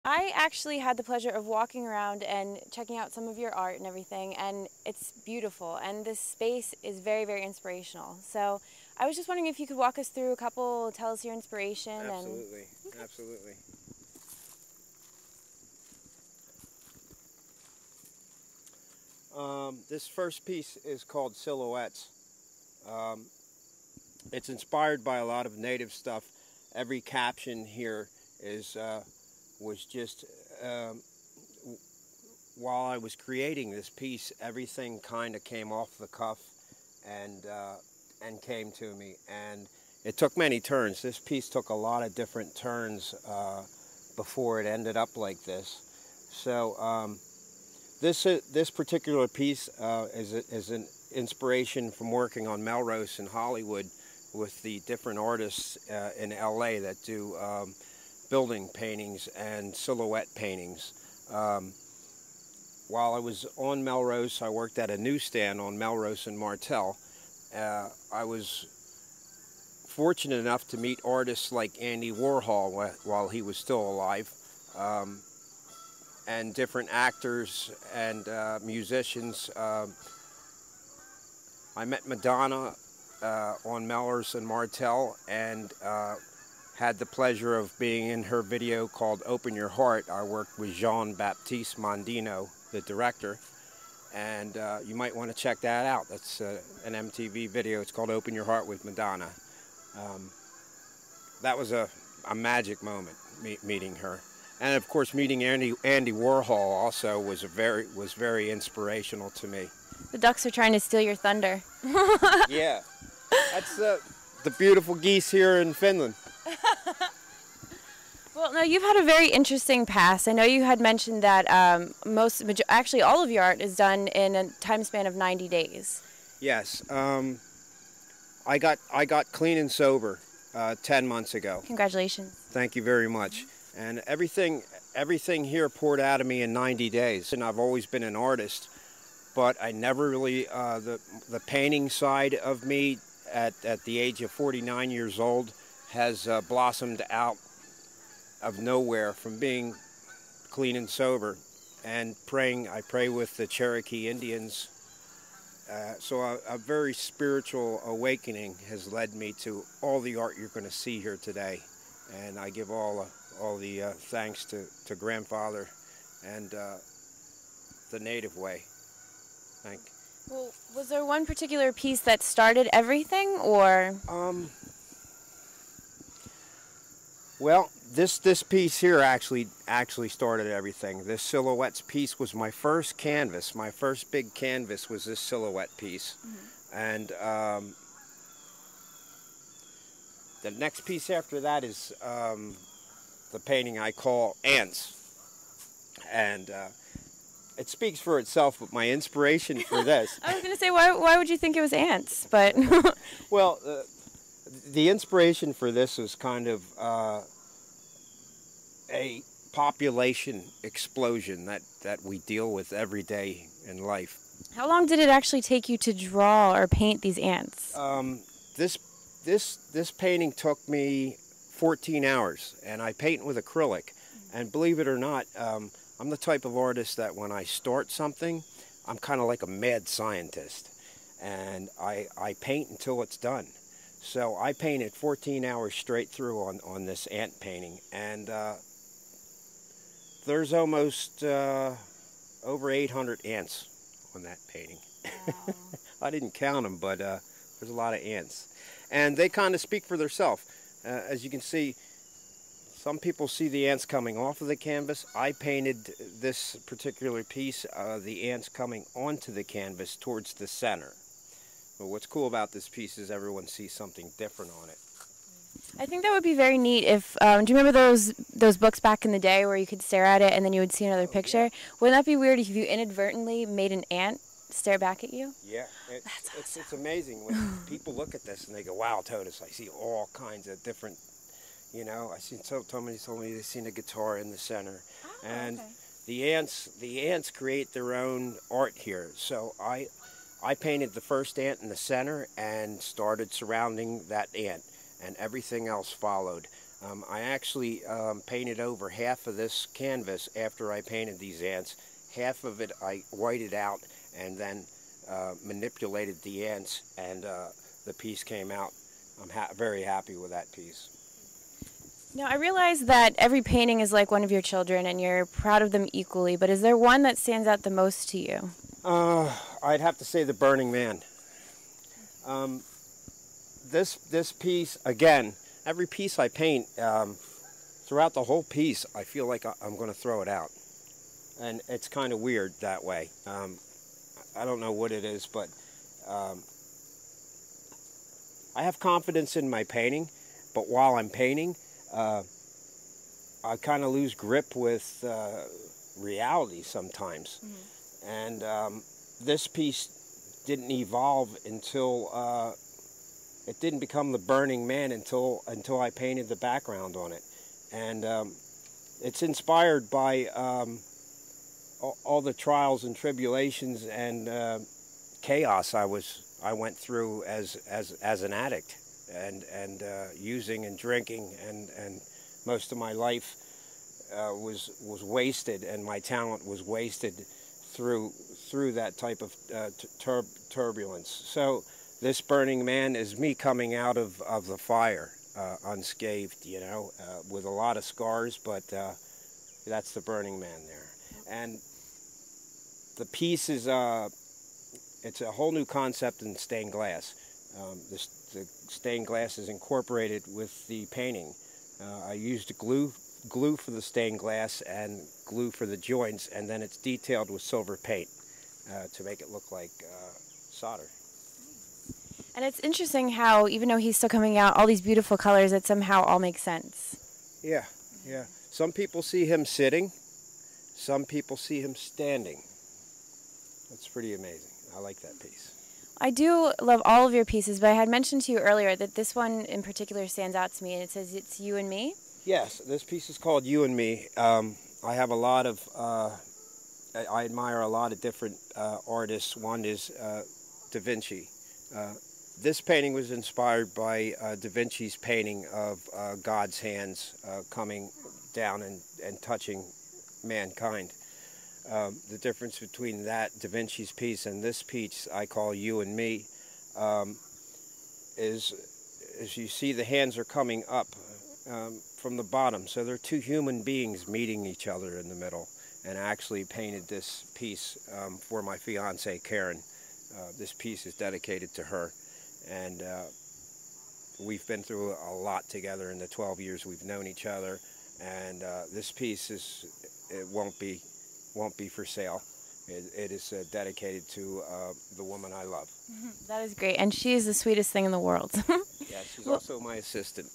I actually had the pleasure of walking around and checking out some of your art and everything, and it's beautiful, and this space is very, very inspirational. So I was just wondering if you could walk us through a couple, tell us your inspiration. Absolutely, Okay. absolutely. This first piece is called Silhouettes. Um, it's inspired by a lot of native stuff. Every caption here is was just um, while I was creating this piece, everything kind of came off the cuff and came to me. And it took many turns. This piece took a lot of different turns before it ended up like this. So this particular piece is an inspiration from working on Melrose in Hollywood with the different artists in LA that do building paintings and silhouette paintings. While I was on Melrose, I worked at a newsstand on Melrose and Martel. I was fortunate enough to meet artists like Andy Warhol while he was still alive, and different actors and musicians. I met Madonna on Melrose and Martel, and had the pleasure of being in her video called Open Your Heart. I worked with Jean-Baptiste Mondino, the director, and you might want to check that out. That's an MTV video. It's called Open Your Heart with Madonna. That was a magic moment, meeting her. And of course, meeting Andy Warhol also was very inspirational to me. The ducks are trying to steal your thunder. Yeah, that's the beautiful geese here in Finland. Well, no, you've had a very interesting past. I know you had mentioned that actually all of your art is done in a time span of 90 days. Yes, I got clean and sober 10 months ago. Congratulations. Thank you very much. And everything here poured out of me in 90 days. And I've always been an artist, but I never really the painting side of me at the age of 49 years old has blossomed out of nowhere from being clean and sober and praying. I pray with the Cherokee Indians. So a very spiritual awakening has led me to all the art you're going to see here today. And I give all the thanks to Grandfather and the native way. Thank you. Well, was there one particular piece that started everything, or? Well, this piece here actually started everything. This Silhouettes piece was my first canvas. My first big canvas was this silhouette piece. Mm-hmm. And the next piece after that is the painting I call Ants. And it speaks for itself, but my inspiration for this... I was going to say, why would you think it was ants? But well, the inspiration for this was kind of a population explosion that we deal with every day in life. How long did it actually take you to draw or paint these ants? This painting took me 14 hours, and I paint with acrylic. And believe it or not, I'm the type of artist that when I start something, I'm kind of like a mad scientist, and I paint until it's done. So I painted 14 hours straight through on this ant painting, and there's almost over 800 ants on that painting. Wow. I didn't count them, but there's a lot of ants. And they kind of speak for themselves. As you can see, some people see the ants coming off of the canvas. I painted this particular piece, the ants coming onto the canvas towards the center. But what's cool about this piece is everyone sees something different on it. I think that would be very neat if, do you remember those books back in the day where you could stare at it and then you would see another picture? Yeah. Wouldn't that be weird if you inadvertently made an ant stare back at you? Yeah, it's amazing when people look at this and they go, wow, Todis, I see all kinds of different, you know, I seen somebody told me they've seen a guitar in the center. Oh, and okay. the ants create their own art here. So I painted the first ant in the center and started surrounding that ant, and everything else followed. I actually painted over half of this canvas after I painted these ants. Half of it I whited out and then manipulated the ants, and the piece came out. I'm very happy with that piece. Now, I realize that every painting is like one of your children and you're proud of them equally, but is there one that stands out the most to you? I'd have to say the Burning Man. This piece, again, every piece I paint, throughout the whole piece, I feel like I'm going to throw it out. And it's kind of weird that way. I don't know what it is, but I have confidence in my painting, but while I'm painting, I kind of lose grip with reality sometimes. Mm-hmm. And this piece didn't evolve until it didn't become the Burning Man until I painted the background on it. And it's inspired by all the trials and tribulations and chaos I went through as an addict, and using and drinking, and most of my life was wasted, and my talent was wasted through that type of turbulence. So this Burning Man is me coming out of the fire unscathed, you know, with a lot of scars, but that's the Burning Man there. And the piece is it's a whole new concept in stained glass. The stained glass is incorporated with the painting. I used glue for the stained glass and glue for the joints, and then it's detailed with silver paint to make it look like solder. And it's interesting how, even though he's still coming out all these beautiful colors, it somehow all makes sense. Yeah, yeah. Some people see him sitting, some people see him standing. That's pretty amazing. I like that piece. I do love all of your pieces, but I had mentioned to you earlier that this one in particular stands out to me, and it says it's you and me. Yes, this piece is called You and Me. I have a lot of, I admire a lot of different artists. One is Da Vinci. This painting was inspired by Da Vinci's painting of God's hands coming down and touching mankind. The difference between that Da Vinci's piece and this piece I call You and Me is, as you see, the hands are coming up from the bottom. So they're two human beings meeting each other in the middle, and I actually painted this piece for my fiancée, Karen. This piece is dedicated to her, and we've been through a lot together in the 12 years we've known each other, and this piece it won't be for sale. It is dedicated to the woman I love. That is great, and she is the sweetest thing in the world. Yeah, she's also my assistant.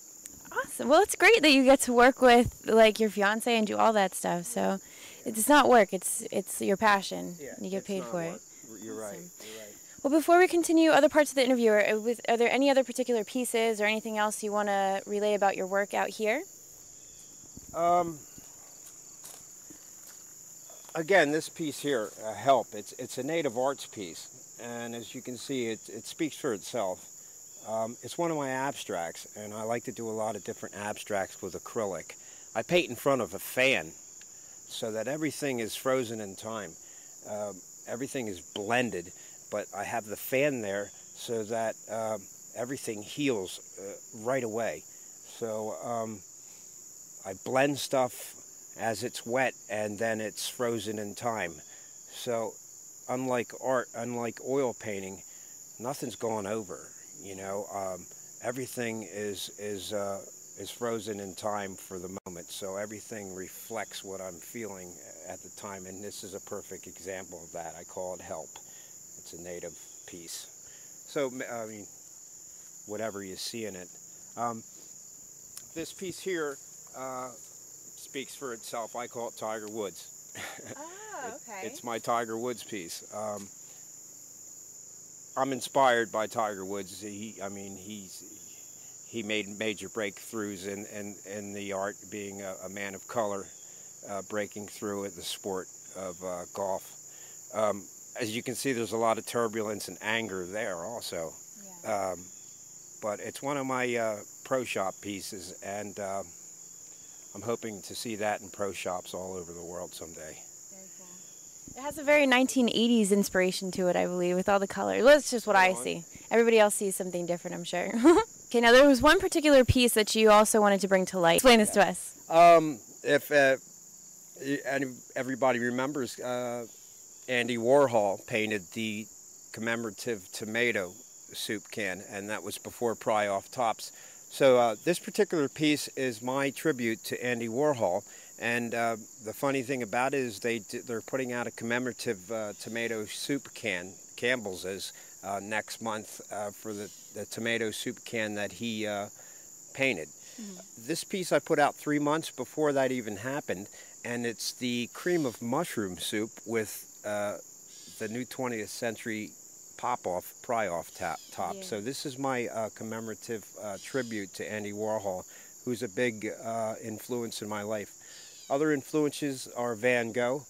Awesome. Well, it's great that you get to work with like your fiance and do all that stuff. So it's not work; it's your passion. Yeah, and you get paid for it. You're right. You're right. Well, before we continue other parts of the interview, are there any other particular pieces or anything else you want to relay about your work out here? Again, this piece here, Help, it's a native arts piece, and as you can see, it speaks for itself. It's one of my abstracts, and I like to do a lot of different abstracts with acrylic. I paint in front of a fan so that everything is frozen in time. Everything is blended, but I have the fan there so that everything heals right away. So I blend stuff as it's wet, and then it's frozen in time. So unlike art, unlike oil painting, nothing's gone over. You know, everything is frozen in time for the moment. So everything reflects what I'm feeling at the time, and this is a perfect example of that. I call it Help. It's a native piece. So I mean, whatever you see in it. This piece here speaks for itself. I call it Tiger Woods. Oh, okay. It's my Tiger Woods piece. I'm inspired by Tiger Woods. He made major breakthroughs in the art, being a man of color, breaking through at the sport of golf. As you can see, there's a lot of turbulence and anger there also. Yeah. But it's one of my pro shop pieces, and I'm hoping to see that in pro shops all over the world someday. Very cool. It has a very 1980s inspiration to it, I believe, with all the colors. Well, that's just what I see. Everybody else sees something different, I'm sure. Okay, now there was one particular piece that you also wanted to bring to light. Explain this to us. If everybody remembers, Andy Warhol painted the commemorative tomato soup can, and that was before Pry Off Tops. So this particular piece is my tribute to Andy Warhol, and the funny thing about it is they're putting out a commemorative tomato soup can, Campbell's is, next month for the tomato soup can that he painted. This piece I put out 3 months before that even happened, and it's the cream of mushroom soup with the new 20th century pop-off, pry-off top. Yeah. So this is my commemorative tribute to Andy Warhol, who's a big influence in my life. Other influences are Van Gogh,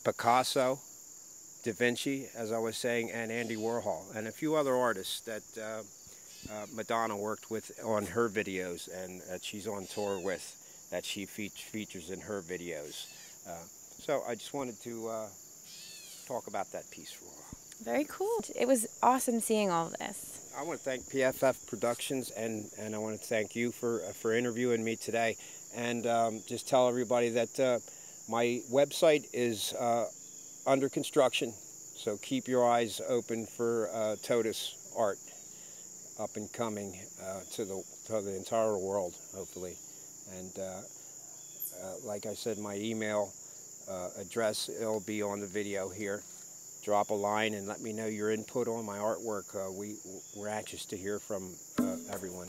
Picasso, Da Vinci, as I was saying, and Andy Warhol, and a few other artists that Madonna worked with on her videos, and that she's on tour with, that she features in her videos. So I just wanted to talk about that piece for a while. Very cool. It was awesome seeing all of this. I want to thank PFF Productions, and I want to thank you for interviewing me today, and just tell everybody that my website is under construction, so keep your eyes open for Todis art up and coming to the entire world, hopefully. And like I said, my email address, it'll be on the video here. Drop a line and let me know your input on my artwork. We're anxious to hear from everyone.